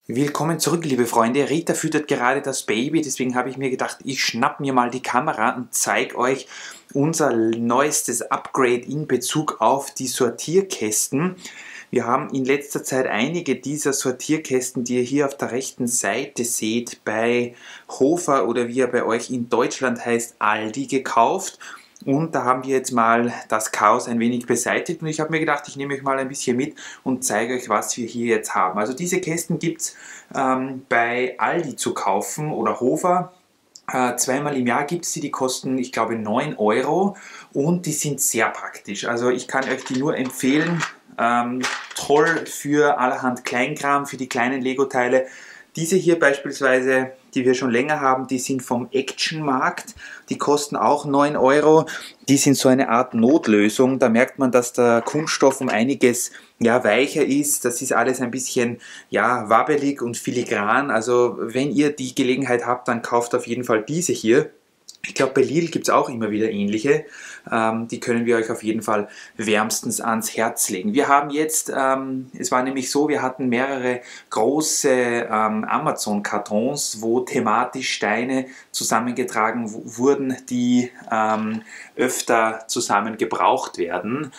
Willkommen zurück, liebe Freunde. Rita füttert gerade das Baby, deswegen habe ich mir gedacht, ich schnapp mir mal die Kamera und zeige euch unser neuestes Upgrade in Bezug auf die Sortierkästen. Wir haben in letzter Zeit einige dieser Sortierkästen, die ihr hier auf der rechten Seite seht, bei Hofer oder wie er bei euch in Deutschland heißt, Aldi gekauft. Und da haben wir jetzt mal das Chaos ein wenig beseitigt und ich habe mir gedacht, ich nehme euch mal ein bisschen mit und zeige euch, was wir hier jetzt haben. Also diese Kästen gibt es bei Aldi zu kaufen oder Hofer. Zweimal im Jahr gibt es die kosten, ich glaube, 9 Euro und die sind sehr praktisch. Also ich kann euch die nur empfehlen. Toll für allerhand Kleinkram, für die kleinen Lego-Teile. Diese hier beispielsweise, die wir schon länger haben, die sind vom Action-Markt. Die kosten auch 9 Euro. Die sind so eine Art Notlösung. Da merkt man, dass der Kunststoff um einiges weicher ist. Das ist alles ein bisschen wabbelig und filigran. Also wenn ihr die Gelegenheit habt, dann kauft auf jeden Fall diese hier. Ich glaube, bei Lidl gibt es auch immer wieder ähnliche. Die können wir euch auf jeden Fall wärmstens ans Herz legen. Wir haben jetzt, es war nämlich so, wir hatten mehrere große Amazon-Kartons, wo thematisch Steine zusammengetragen wurden, die öfter zusammen gebraucht werden.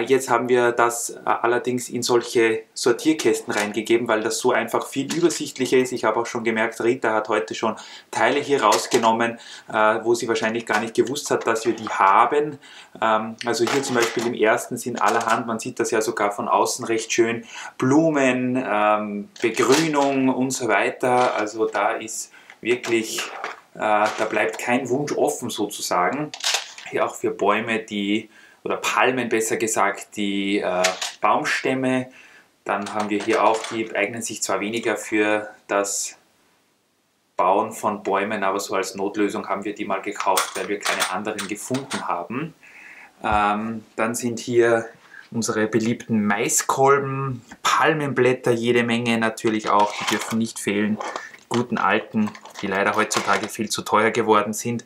Jetzt haben wir das allerdings in solche Sortierkästen reingegeben, weil das so einfach viel übersichtlicher ist. Ich habe auch schon gemerkt, Rita hat heute schon Teile hier rausgenommen, wo sie wahrscheinlich gar nicht gewusst hat, dass wir die haben. Also hier zum Beispiel im ersten sind allerhand, man sieht das ja sogar von außen recht schön, Blumen, Begrünung und so weiter. Also da ist wirklich, da bleibt kein Wunsch offen sozusagen. Hier auch für Bäume, oder Palmen besser gesagt, die Baumstämme. Dann haben wir hier auch, die eignen sich zwar weniger für das Bauen von Bäumen, aber so als Notlösung haben wir die mal gekauft, weil wir keine anderen gefunden haben. Dann sind hier unsere beliebten Maiskolben, Palmenblätter, jede Menge natürlich auch, die dürfen nicht fehlen. Die guten alten, die leider heutzutage viel zu teuer geworden sind.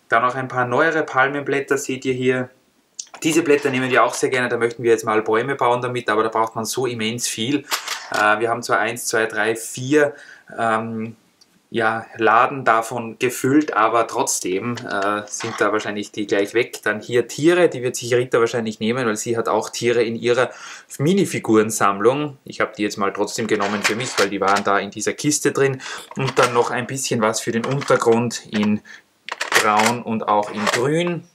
Dann noch ein paar neuere Palmenblätter seht ihr hier. Diese Blätter nehmen wir auch sehr gerne, da möchten wir jetzt mal Bäume bauen damit, aber da braucht man so immens viel. Wir haben zwar 1, 2, 3, 4 Laden davon gefüllt, aber trotzdem sind da wahrscheinlich die gleich weg. Dann hier Tiere, die wird sich Rita wahrscheinlich nehmen, weil sie hat auch Tiere in ihrer Minifigurensammlung. Ich habe die jetzt mal trotzdem genommen für mich, weil die waren da in dieser Kiste drin. Und dann noch ein bisschen was für den Untergrund in Braun und auch in Grün.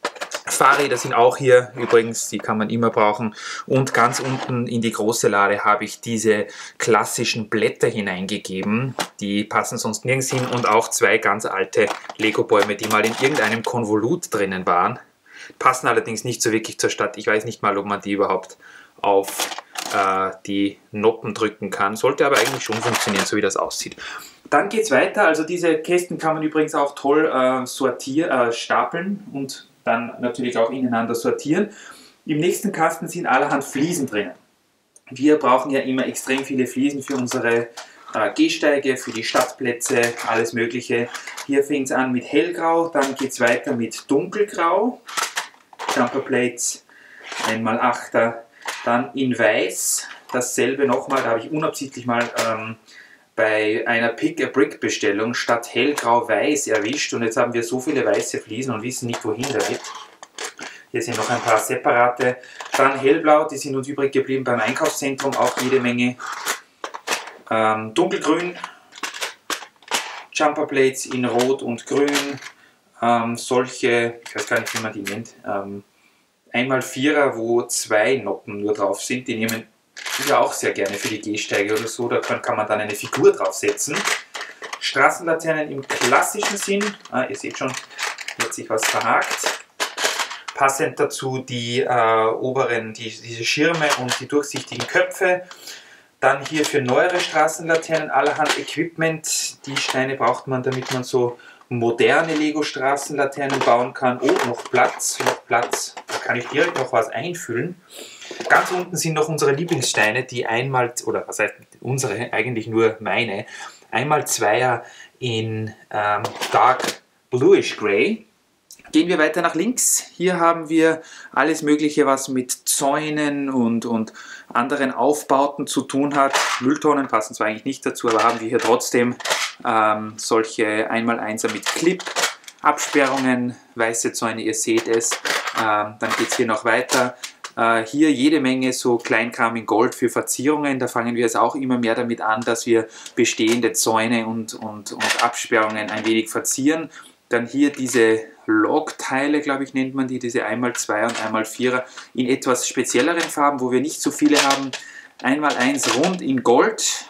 Fahrräder sind auch hier, übrigens, die kann man immer brauchen. Und ganz unten in die große Lade habe ich diese klassischen Blätter hineingegeben. Die passen sonst nirgends hin und auch 2 ganz alte Lego-Bäume, die mal in irgendeinem Konvolut drinnen waren. Passen allerdings nicht so wirklich zur Stadt. Ich weiß nicht mal, ob man die überhaupt auf die Noppen drücken kann. Sollte aber eigentlich schon funktionieren, so wie das aussieht. Dann geht es weiter. Also diese Kästen kann man übrigens auch toll stapeln und dann natürlich auch ineinander sortieren. Im nächsten Kasten sind allerhand Fliesen drinnen. Wir brauchen ja immer extrem viele Fliesen für unsere Gehsteige, für die Stadtplätze, alles mögliche. Hier fängt es an mit hellgrau, dann geht es weiter mit dunkelgrau. Jumper Plates, 1x8er, dann in weiß, dasselbe nochmal, da habe ich unabsichtlich mal bei einer Pick-a-Brick-Bestellung statt hellgrau-weiß erwischt und jetzt haben wir so viele weiße Fliesen und wissen nicht, wohin damit. Hier sind noch ein paar separate. Dann hellblau, die sind uns übrig geblieben beim Einkaufszentrum, auch jede Menge. Dunkelgrün, Jumperplates in rot und grün, solche, ich weiß gar nicht, wie man die nennt, 1x4er, wo 2 Noppen nur drauf sind, die nehmen ja auch sehr gerne für die Gehsteige oder so, da kann man dann eine Figur draufsetzen. Straßenlaternen im klassischen Sinn, ihr seht schon, hier hat sich was verhakt. Passend dazu die oberen, diese Schirme und die durchsichtigen Köpfe. Dann hier für neuere Straßenlaternen allerhand Equipment. Die Steine braucht man, damit man so moderne Lego-Straßenlaternen bauen kann. Oh, noch Platz, da kann ich direkt noch was einfüllen. Ganz unten sind noch unsere Lieblingssteine, die einmal, oder was heißt unsere, eigentlich nur meine, 1x2er in Dark Bluish Grey. Gehen wir weiter nach links. Hier haben wir alles Mögliche, was mit Zäunen und anderen Aufbauten zu tun hat. Mülltonnen passen zwar eigentlich nicht dazu, aber haben wir hier trotzdem solche 1x1er mit Clip, Absperrungen, weiße Zäune, ihr seht es. Dann geht es hier noch weiter. Hier jede Menge so Kleinkram in Gold für Verzierungen. Da fangen wir jetzt auch immer mehr damit an, dass wir bestehende Zäune und Absperrungen ein wenig verzieren. Dann hier diese Logteile, glaube ich, nennt man die, diese 1x2 und 1x4er in etwas spezielleren Farben, wo wir nicht so viele haben. 1x1 rund in Gold,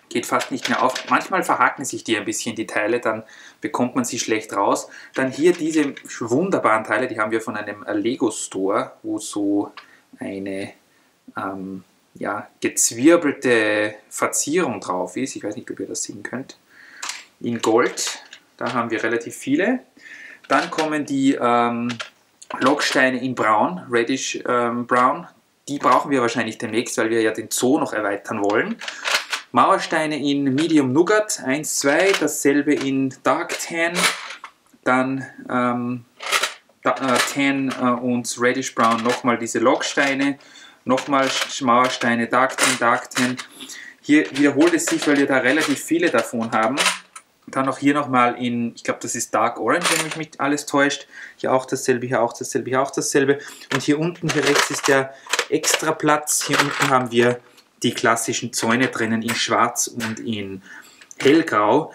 geht fast nicht mehr auf. Manchmal verhaken sich die ein bisschen, die Teile, dann bekommt man sie schlecht raus. Dann hier diese wunderbaren Teile, die haben wir von einem Lego Store, wo so eine ja, gezwirbelte Verzierung drauf ist. Ich weiß nicht, ob ihr das sehen könnt. In Gold. Da haben wir relativ viele. Dann kommen die Logsteine in Braun, Reddish Brown. Die brauchen wir wahrscheinlich demnächst, weil wir ja den Zoo noch erweitern wollen. Mauersteine in Medium Nougat 1, 2, dasselbe in Dark Tan. Dann Tan und Reddish Brown nochmal diese Logsteine. Nochmal Mauersteine, Dark Tan. Hier wiederholt es sich, weil wir da relativ viele davon haben. Dann noch hier nochmal in, ich glaube das ist Dark Orange, wenn mich nicht alles täuscht. Hier auch dasselbe, hier auch dasselbe, hier auch dasselbe. Und hier unten, hier rechts ist der extra Platz. Hier unten haben wir die klassischen Zäune drinnen in Schwarz und in Hellgrau.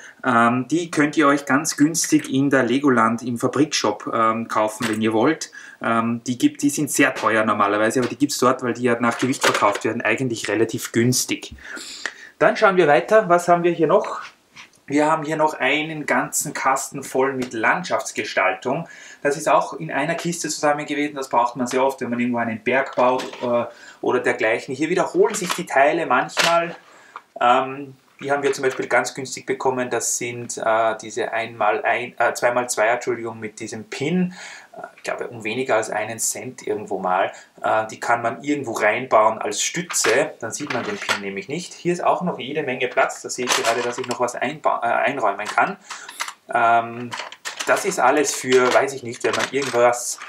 Die könnt ihr euch ganz günstig in der Legoland im Fabrikshop kaufen, wenn ihr wollt. Die sind sehr teuer normalerweise, aber die gibt es dort, weil die ja nach Gewicht verkauft werden, eigentlich relativ günstig. Dann schauen wir weiter. Was haben wir hier noch? Wir haben hier noch einen ganzen Kasten voll mit Landschaftsgestaltung. Das ist auch in einer Kiste zusammen gewesen. Das braucht man sehr oft, wenn man irgendwo einen Berg baut oder dergleichen. Hier wiederholen sich die Teile manchmal. Die haben wir zum Beispiel ganz günstig bekommen. Das sind diese 2x2, Entschuldigung, mit diesem Pin. Ich glaube, um weniger als 1 Cent irgendwo mal. Die kann man irgendwo reinbauen als Stütze. Dann sieht man den Pin nämlich nicht. Hier ist auch noch jede Menge Platz. Da sehe ich gerade, dass ich noch was einräumen kann. Das ist alles für, weiß ich nicht, wenn man irgendwas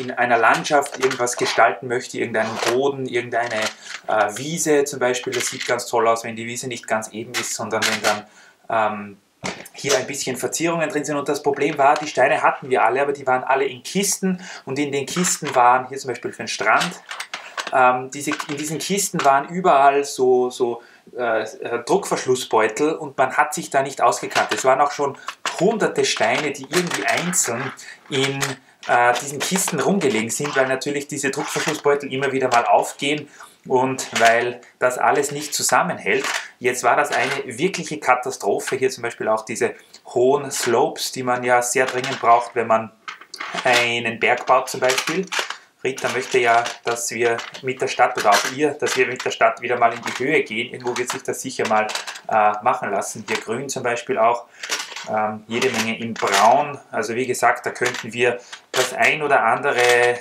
in einer Landschaft irgendwas gestalten möchte, irgendeinen Boden, irgendeine Wiese zum Beispiel. Das sieht ganz toll aus, wenn die Wiese nicht ganz eben ist, sondern wenn dann hier ein bisschen Verzierungen drin sind. Und das Problem war, die Steine hatten wir alle, aber die waren alle in Kisten und in den Kisten waren, hier zum Beispiel für den Strand, in diesen Kisten waren überall so Druckverschlussbeutel und man hat sich da nicht ausgekannt. Es waren auch schon hunderte Steine, die irgendwie einzeln in diesen Kisten rumgelegen sind, weil natürlich diese Druckverschlussbeutel immer wieder mal aufgehen und weil das alles nicht zusammenhält. Jetzt war das eine wirkliche Katastrophe. Hier zum Beispiel auch diese hohen Slopes, die man ja sehr dringend braucht, wenn man einen Berg baut zum Beispiel. Rita möchte ja, dass wir mit der Stadt, oder auch ihr, dass wir mit der Stadt wieder mal in die Höhe gehen. Irgendwo wird sich das sicher mal machen lassen. Hier grün zum Beispiel auch. Jede Menge in Braun. Also wie gesagt, da könnten wir das ein oder andere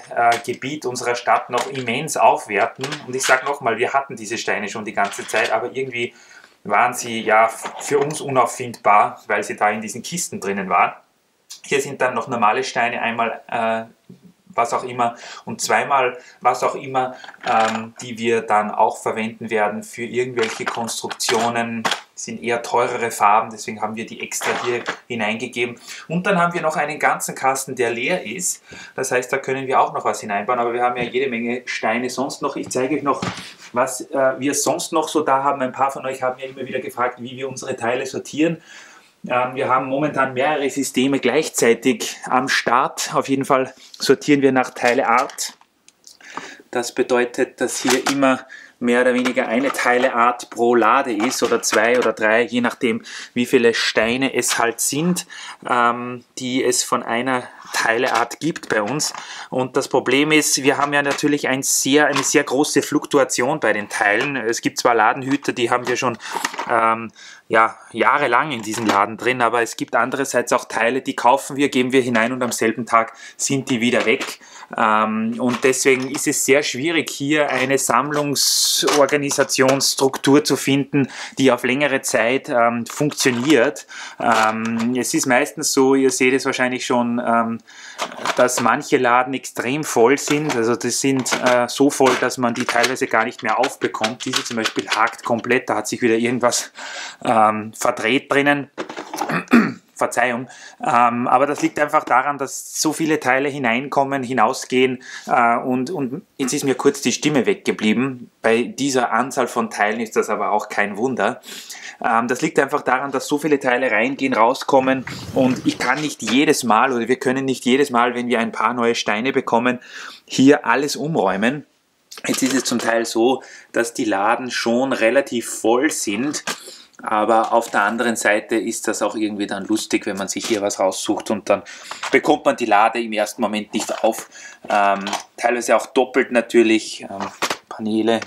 Gebiet unserer Stadt noch immens aufwerten. Und ich sage nochmal, wir hatten diese Steine schon die ganze Zeit, aber irgendwie waren sie ja für uns unauffindbar, weil sie da in diesen Kisten drinnen waren. Hier sind dann noch normale Steine, einmal was auch immer und zweimal was auch immer, die wir dann auch verwenden werden für irgendwelche Konstruktionen. Das sind eher teurere Farben, deswegen haben wir die extra hier hineingegeben. Und dann haben wir noch einen ganzen Kasten, der leer ist. Das heißt, da können wir auch noch was hineinbauen, aber wir haben ja jede Menge Steine sonst noch. Ich zeige euch noch, was wir sonst noch so da haben. Ein paar von euch haben ja immer wieder gefragt, wie wir unsere Teile sortieren. Wir haben momentan mehrere Systeme gleichzeitig am Start. Auf jeden Fall sortieren wir nach Teileart. Das bedeutet, dass hier immer mehr oder weniger eine Teileart pro Lade ist oder 2 oder 3, je nachdem wie viele Steine es halt sind, die es von einer Teileart gibt bei uns. Und das Problem ist, wir haben ja natürlich eine sehr große Fluktuation bei den Teilen. Es gibt zwar Ladenhüter, die haben wir schon ja, jahrelang in diesem Laden drin, aber es gibt andererseits auch Teile, die kaufen wir, geben wir hinein und am selben Tag sind die wieder weg. Und deswegen ist es sehr schwierig, hier eine Sammlungsorganisationsstruktur zu finden, die auf längere Zeit funktioniert. Es ist meistens so, ihr seht es wahrscheinlich schon, dass manche Laden extrem voll sind. Also das sind so voll, dass man die teilweise gar nicht mehr aufbekommt. Diese zum Beispiel hakt komplett, da hat sich wieder irgendwas verdreht drinnen. Verzeihung, aber das liegt einfach daran, dass so viele Teile hineinkommen, hinausgehen und jetzt ist mir kurz die Stimme weggeblieben. Bei dieser Anzahl von Teilen ist das aber auch kein Wunder. Das liegt einfach daran, dass so viele Teile reingehen, rauskommen und ich kann nicht jedes Mal oder wir können nicht jedes Mal, wenn wir ein paar neue Steine bekommen, hier alles umräumen. Jetzt ist es zum Teil so, dass die Laden schon relativ voll sind. Aber auf der anderen Seite ist das auch irgendwie dann lustig, wenn man sich hier was raussucht und dann bekommt man die Lade im ersten Moment nicht auf. Teilweise auch doppelt natürlich, Paneele.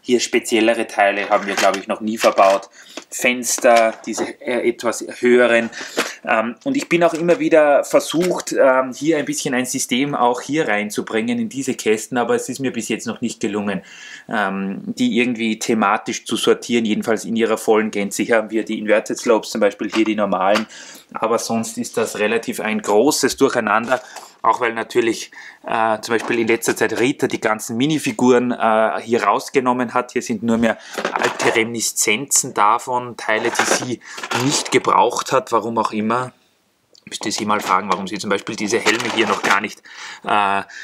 Hier speziellere Teile haben wir, glaube ich, noch nie verbaut. Fenster, diese etwas höheren. Und ich bin auch immer wieder versucht, hier ein bisschen ein System auch hier reinzubringen in diese Kästen, aber es ist mir bis jetzt noch nicht gelungen, die irgendwie thematisch zu sortieren, jedenfalls in ihrer vollen Gänze. Hier haben wir die Inverted Slopes, zum Beispiel hier die normalen, aber sonst ist das relativ ein großes Durcheinander. Auch weil natürlich zum Beispiel in letzter Zeit Rita die ganzen Minifiguren hier rausgenommen hat. Hier sind nur mehr alte Reminiszenzen davon, Teile, die sie nicht gebraucht hat, warum auch immer. Müsste sie mal fragen, warum sie zum Beispiel diese Helme hier noch gar nicht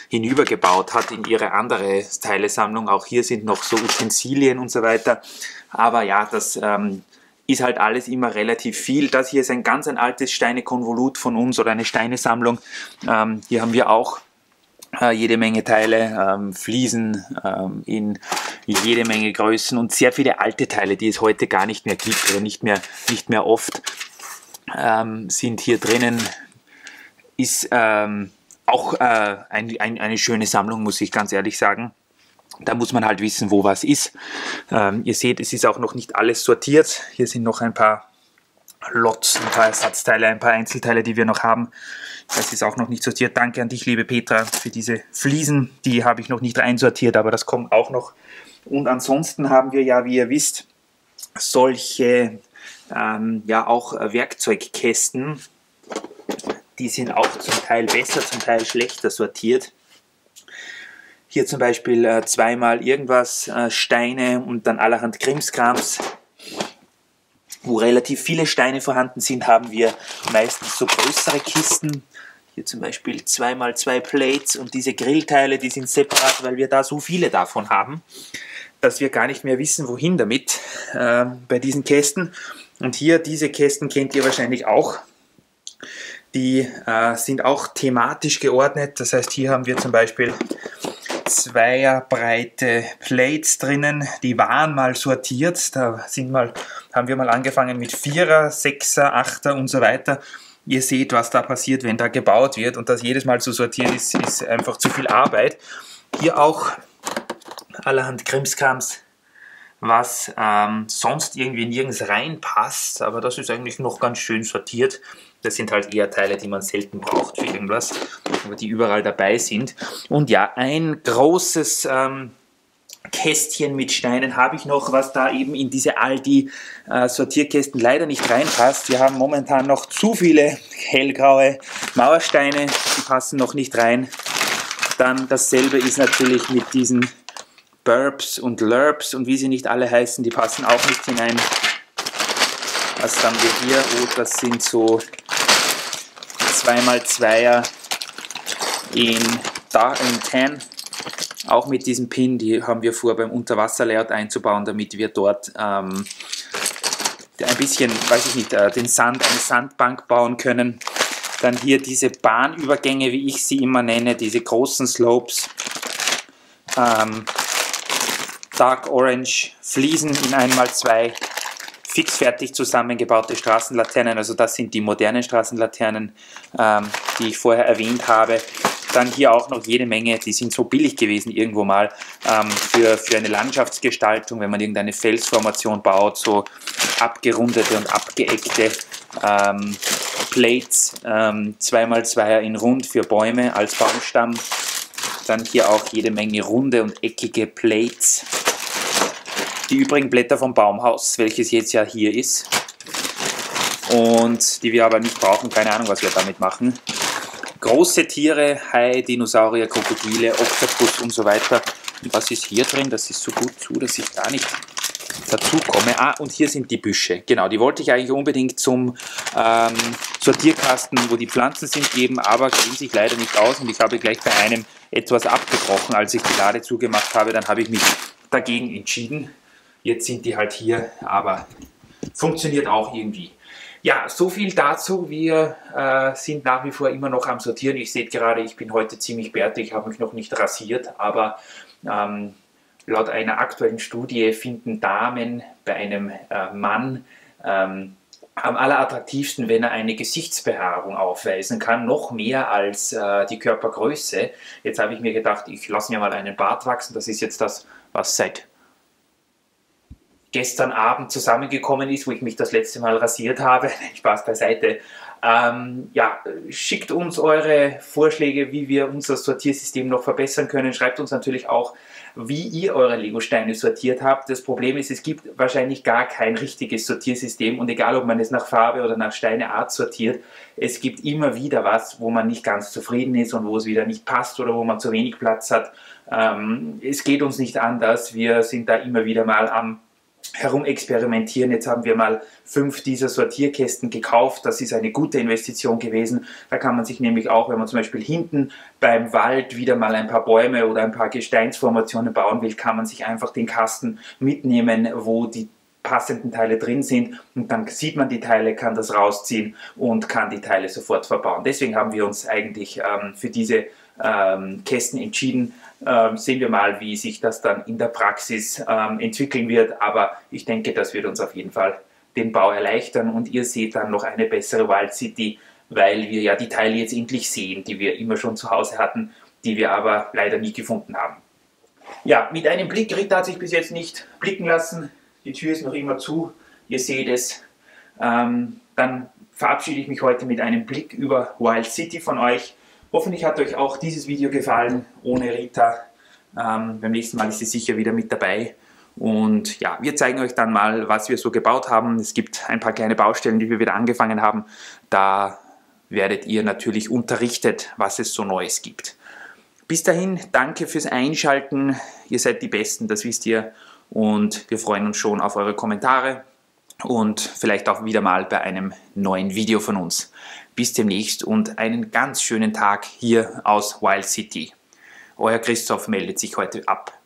hinübergebaut hat in ihre andere Teilesammlung. Auch hier sind noch so Utensilien und so weiter. Aber ja, das ist halt alles immer relativ viel. Das hier ist ein ganz altes Steinekonvolut von uns oder eine Steinesammlung. Hier haben wir auch jede Menge Teile, Fliesen in jede Menge Größen und sehr viele alte Teile, die es heute gar nicht mehr gibt oder nicht mehr oft, sind hier drinnen. Ist auch eine schöne Sammlung, muss ich ganz ehrlich sagen. Da muss man halt wissen, wo was ist. Ihr seht, es ist auch noch nicht alles sortiert. Hier sind noch ein paar Lots, ein paar Ersatzteile, ein paar Einzelteile, die wir noch haben. Das ist auch noch nicht sortiert. Danke an dich, liebe Petra, für diese Fliesen. Die habe ich noch nicht reinsortiert, aber das kommt auch noch. Und ansonsten haben wir ja, wie ihr wisst, solche ja auch Werkzeugkästen. Die sind auch zum Teil besser, zum Teil schlechter sortiert. Hier zum Beispiel zweimal irgendwas, Steine und dann allerhand Krimskrams. Wo relativ viele Steine vorhanden sind, haben wir meistens so größere Kisten. Hier zum Beispiel 2x2 Plates und diese Grillteile, die sind separat, weil wir da so viele davon haben, dass wir gar nicht mehr wissen, wohin damit bei diesen Kästen. Und hier, diese Kästen kennt ihr wahrscheinlich auch. Die sind auch thematisch geordnet. Das heißt, hier haben wir zum Beispiel zweierbreite Plates drinnen, die waren mal sortiert. Da haben wir mal angefangen mit 4er, 6er, 8er und so weiter. Ihr seht, was da passiert, wenn da gebaut wird, und das jedes Mal zu sortieren ist einfach zu viel Arbeit. Hier auch allerhand Krimskrams, was sonst irgendwie nirgends reinpasst, aber das ist eigentlich noch ganz schön sortiert. Das sind halt eher Teile, die man selten braucht für irgendwas, aber die überall dabei sind. Und ja, ein großes Kästchen mit Steinen habe ich noch, was da eben in diese Aldi Sortierkästen leider nicht reinpasst. Wir haben momentan noch zu viele hellgraue Mauersteine, die passen noch nicht rein. Dann dasselbe ist natürlich mit diesen Burbs und Lurbs und wie sie nicht alle heißen, die passen auch nicht hinein. Was haben wir hier? Oh, das sind so 2x2er in Tan. Auch mit diesem Pin, die haben wir vor, beim Unterwasser-Layout einzubauen, damit wir dort ein bisschen, weiß ich nicht, eine Sandbank bauen können. Dann hier diese Bahnübergänge, wie ich sie immer nenne, diese großen Slopes. Dark Orange Fliesen in 1x2. Fixfertig zusammengebaute Straßenlaternen, also das sind die modernen Straßenlaternen, die ich vorher erwähnt habe. Dann hier auch noch jede Menge, die sind so billig gewesen irgendwo mal, für eine Landschaftsgestaltung, wenn man irgendeine Felsformation baut, so abgerundete und abgeeckte Plates, 2x2er in rund für Bäume als Baumstamm. Dann hier auch jede Menge runde und eckige Plates. Die übrigen Blätter vom Baumhaus, welches jetzt ja hier ist. Und die wir aber nicht brauchen, keine Ahnung, was wir damit machen. Große Tiere, Hai, Dinosaurier, Krokodile, Oktopus und so weiter. Und was ist hier drin? Das ist so gut zu, dass ich gar nicht dazu komme. Ah, und hier sind die Büsche. Genau, die wollte ich eigentlich unbedingt zum Sortierkasten, wo die Pflanzen sind, geben, aber gehen sich leider nicht aus. Und ich habe gleich bei einem etwas abgebrochen, als ich die Lade zugemacht habe. Dann habe ich mich dagegen entschieden. Jetzt sind die halt hier, aber funktioniert auch irgendwie. Ja, so viel dazu. Wir sind nach wie vor immer noch am Sortieren. Ich sehe gerade, ich bin heute ziemlich bärtig, ich habe mich noch nicht rasiert, aber laut einer aktuellen Studie finden Damen bei einem Mann am allerattraktivsten, wenn er eine Gesichtsbehaarung aufweisen kann, noch mehr als die Körpergröße. Jetzt habe ich mir gedacht, ich lasse mir mal einen Bart wachsen. Das ist jetzt das, was seit gestern Abend zusammengekommen ist, wo ich mich das letzte Mal rasiert habe. Spaß beiseite. Ja, schickt uns eure Vorschläge, wie wir unser Sortiersystem noch verbessern können. Schreibt uns natürlich auch, wie ihr eure Lego-Steine sortiert habt. Das Problem ist, es gibt wahrscheinlich gar kein richtiges Sortiersystem und egal, ob man es nach Farbe oder nach Steineart sortiert, es gibt immer wieder was, wo man nicht ganz zufrieden ist und wo es wieder nicht passt oder wo man zu wenig Platz hat. Es geht uns nicht anders. Wir sind da immer wieder mal am herumexperimentieren. Jetzt haben wir mal 5 dieser Sortierkästen gekauft. Das ist eine gute Investition gewesen. Da kann man sich nämlich auch, wenn man zum Beispiel hinten beim Wald wieder mal ein paar Bäume oder ein paar Gesteinsformationen bauen will, kann man sich einfach den Kasten mitnehmen, wo die passenden Teile drin sind und dann sieht man die Teile, kann das rausziehen und kann die Teile sofort verbauen. Deswegen haben wir uns eigentlich für diese Kästen entschieden. Sehen wir mal, wie sich das dann in der Praxis entwickeln wird, aber ich denke, das wird uns auf jeden Fall den Bau erleichtern und ihr seht dann noch eine bessere Wild City, weil wir ja die Teile jetzt endlich sehen, die wir immer schon zu Hause hatten, die wir aber leider nie gefunden haben. Ja, mit einem Blick, Rita hat sich bis jetzt nicht blicken lassen, die Tür ist noch immer zu, ihr seht es. Dann verabschiede ich mich heute mit einem Blick über Wild City von euch. Hoffentlich hat euch auch dieses Video gefallen, ohne Rita. Beim nächsten Mal ist sie sicher wieder mit dabei. Und ja, wir zeigen euch dann mal, was wir so gebaut haben. Es gibt ein paar kleine Baustellen, die wir wieder angefangen haben. Da werdet ihr natürlich unterrichtet, was es so Neues gibt. Bis dahin, danke fürs Einschalten. Ihr seid die Besten, das wisst ihr. Und wir freuen uns schon auf eure Kommentare und vielleicht auch wieder mal bei einem neuen Video von uns. Bis demnächst und einen ganz schönen Tag hier aus Wild City. Euer Christoph meldet sich heute ab.